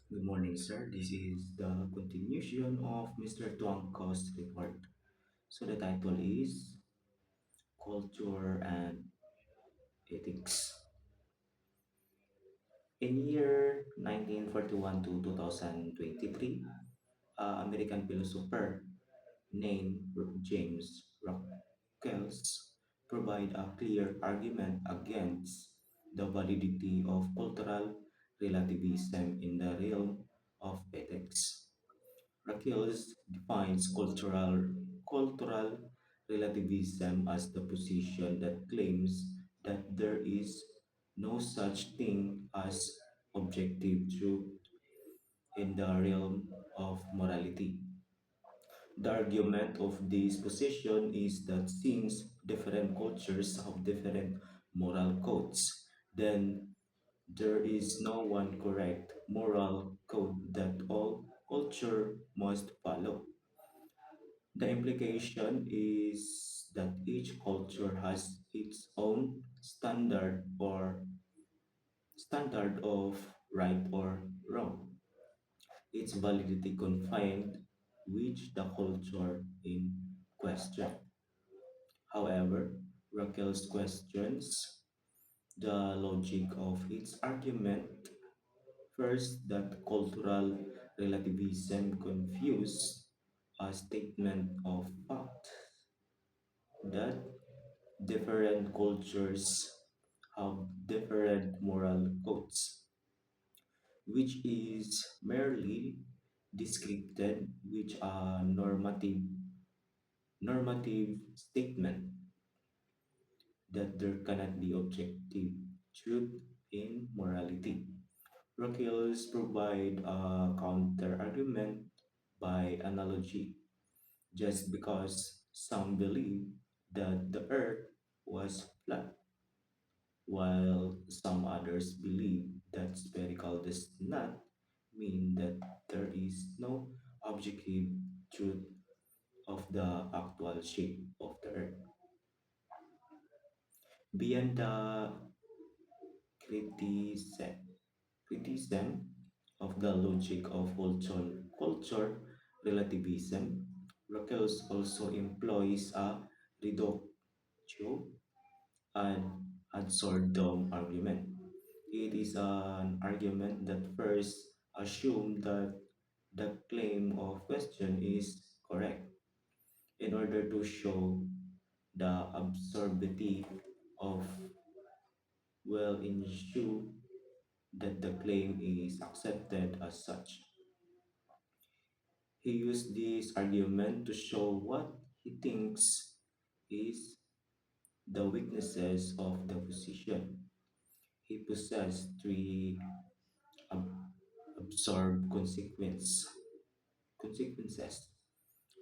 Good morning, sir. This is the continuation of Mr. Tuangko's report. So the title is Culture and Ethics. In year 1941 to 2023, American philosopher named James Ruckels provide a clear argument against the validity of cultural relativism in the realm of ethics. Raquels defines cultural relativism as the position that claims that there is no such thing as objective truth in the realm of morality. The argument of this position is that since different cultures have different moral codes, then there is no one correct moral code that all culture must follow. The implication is that each culture has its own standard of right or wrong, its validity confined which the culture in question. However, Raquel's questions the logic of its argument. First, that cultural relativism confuse a statement of fact that different cultures have different moral codes, which is merely descripted with a normative statement that there cannot be objective truth in morality. Rockels provide a counter argument by analogy. Just because some believe that the earth was flat, while some others believe that spherical does not mean that there is no objective truth of the actual shape of the earth. Beyond the criticism, criticism of the logic of culture relativism, Rackels also employs a reductio ad absurdum argument. It is an argument that first assumes that the claim of question is correct in order to show the absurdity of will ensure that the claim is accepted as such. He used this argument to show what he thinks is the weaknesses of the position. He possessed three ab- absorbed consequences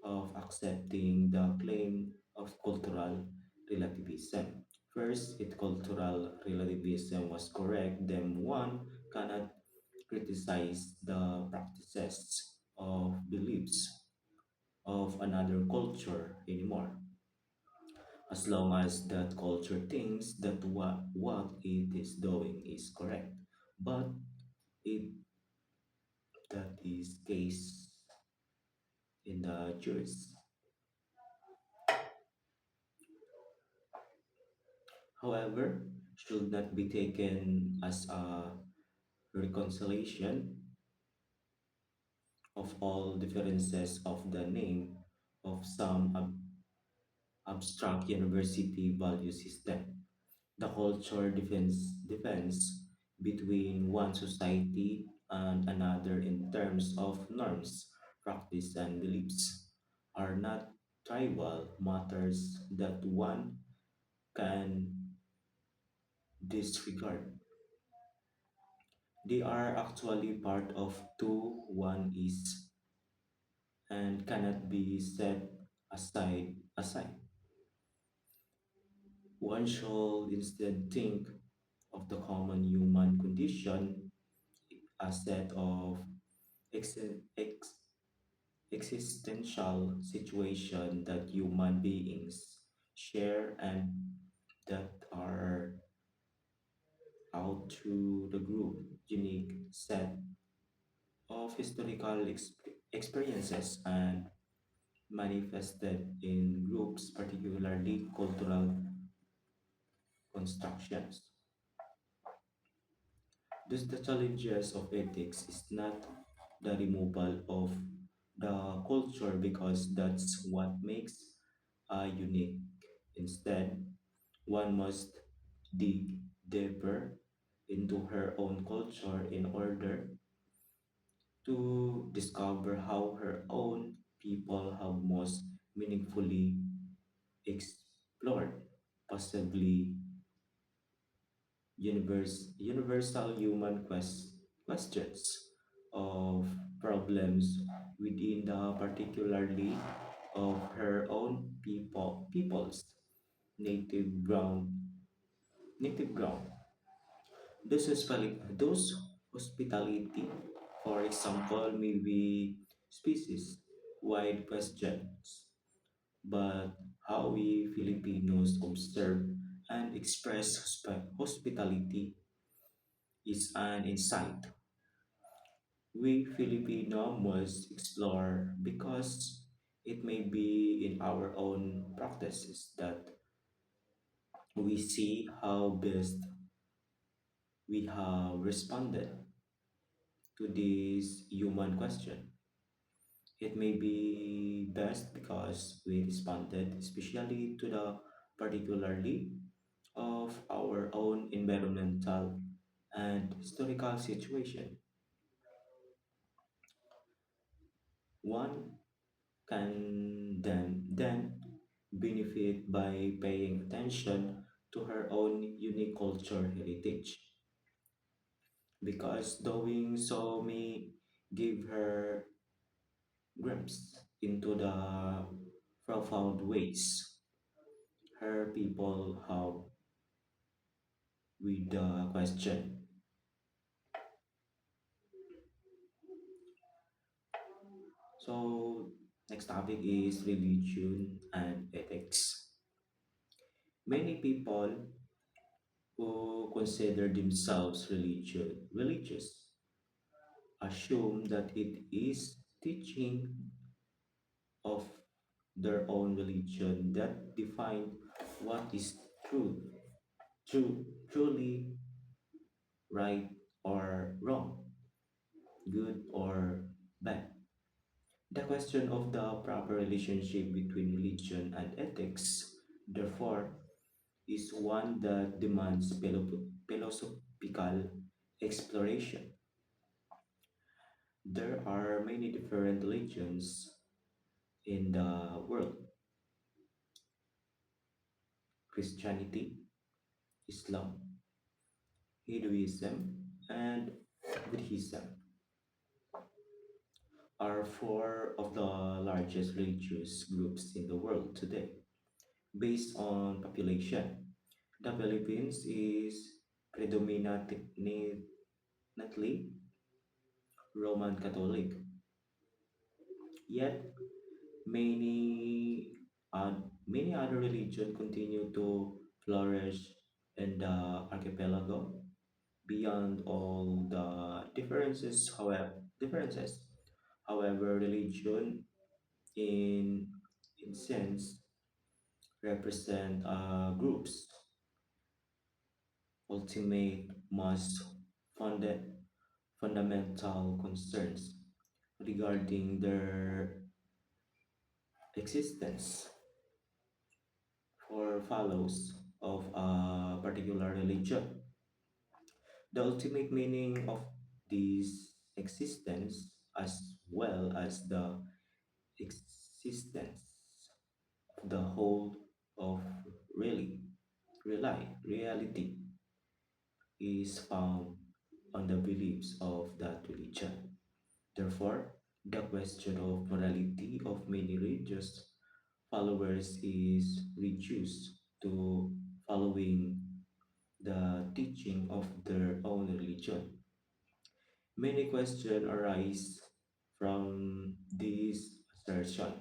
of accepting the claim of cultural relativism. First, if cultural relativism was correct, then one cannot criticize the practices of beliefs of another culture anymore, as long as that culture thinks that what it is doing is correct. But if that is case in the jurist, however, should not be taken as a reconciliation of all differences of the name of some abstract university value system. The culture defense between one society and another in terms of norms, practice, and beliefs are not trivial matters that one can disregard. They are actually part of two one is and cannot be set aside. One should instead think of the common human condition, a set of ex- ex- existential situation that human beings share and that are out to the group unique set of historical experiences and manifested in groups, particularly cultural constructions. Thus, the challenges of ethics is not the removal of the culture because that's what makes unique. Instead, one must dig deeper into her own culture in order to discover how her own people have most meaningfully explored, possibly universal human questions of problems within the particularly of her own people's native ground native ground. Those hospitality, for example, may be species wide questions, but how we Filipinos observe and express hospitality is an insight we Filipino must explore because it may be in our own practices that we see how best we have responded to this human question. It may be best because we responded especially to the particularly of our own environmental and historical situation. One can then benefit by paying attention to her own unique culture heritage because doing so may give her glimpse into the profound ways her people have with the question. So next topic is religion and ethics. Many people who consider themselves religious assume that it is teaching of their own religion that define what is true, truly right or wrong, good or bad. The question of the proper relationship between religion and ethics, therefore, is one that demands philosophical exploration. There are many different religions in the world: Christianity, Islam, Hinduism, and Buddhism are four of the largest religious groups in the world today. Based on population, the Philippines is predominantly Roman Catholic, yet many many other religions continue to flourish in the archipelago. Beyond all the differences, however, religion in sense represent groups ultimate most funda- fundamental concerns regarding their existence for follows of a particular religion. The ultimate meaning of this existence, as well as the existence of the whole of really reality, is found on the beliefs of that religion. Therefore, the question of morality of many religious followers is reduced to following the teaching of their own religion. Many questions arise from this assertion.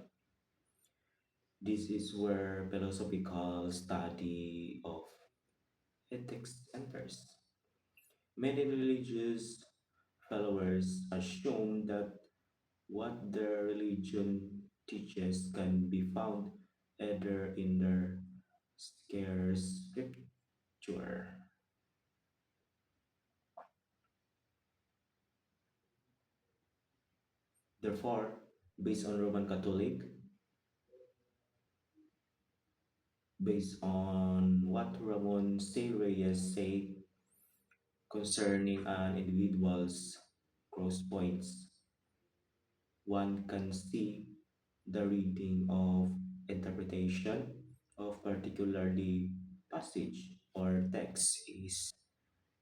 This is where philosophical study of ethics enters. Many religious followers assume that what their religion teaches can be found either in their scarce scripture. Therefore, based on Roman Catholic, based on what Ramon C. Reyes say concerning an individual's cross points, one can see the reading of interpretation of particularly passage or text is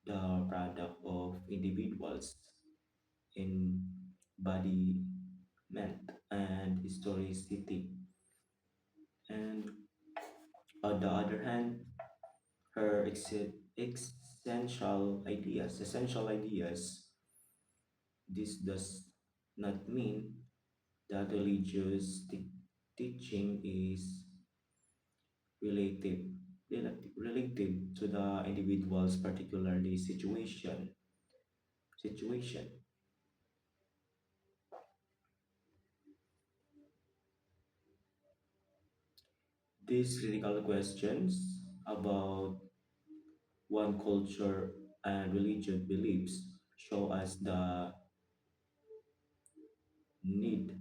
the product of individuals embodiment and historicity. And on the other hand, her essential ideas, this does not mean that religious teaching is relative, relative to the individual's particularly situation. These critical questions about one culture and religion beliefs show us the need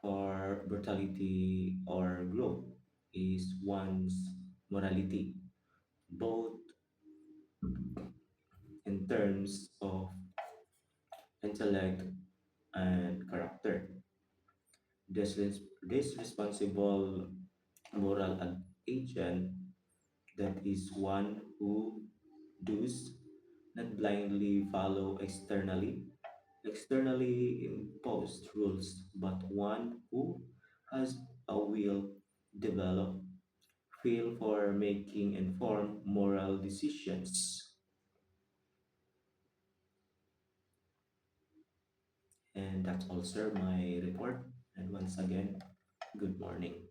for brutality or growth is one's morality, both in terms of intellect and character. This responsible moral agent, that is one who does not blindly follow externally imposed rules, but one who has a will developed feel for making informed moral decisions. And that's all, sir, my report. And once again, good morning.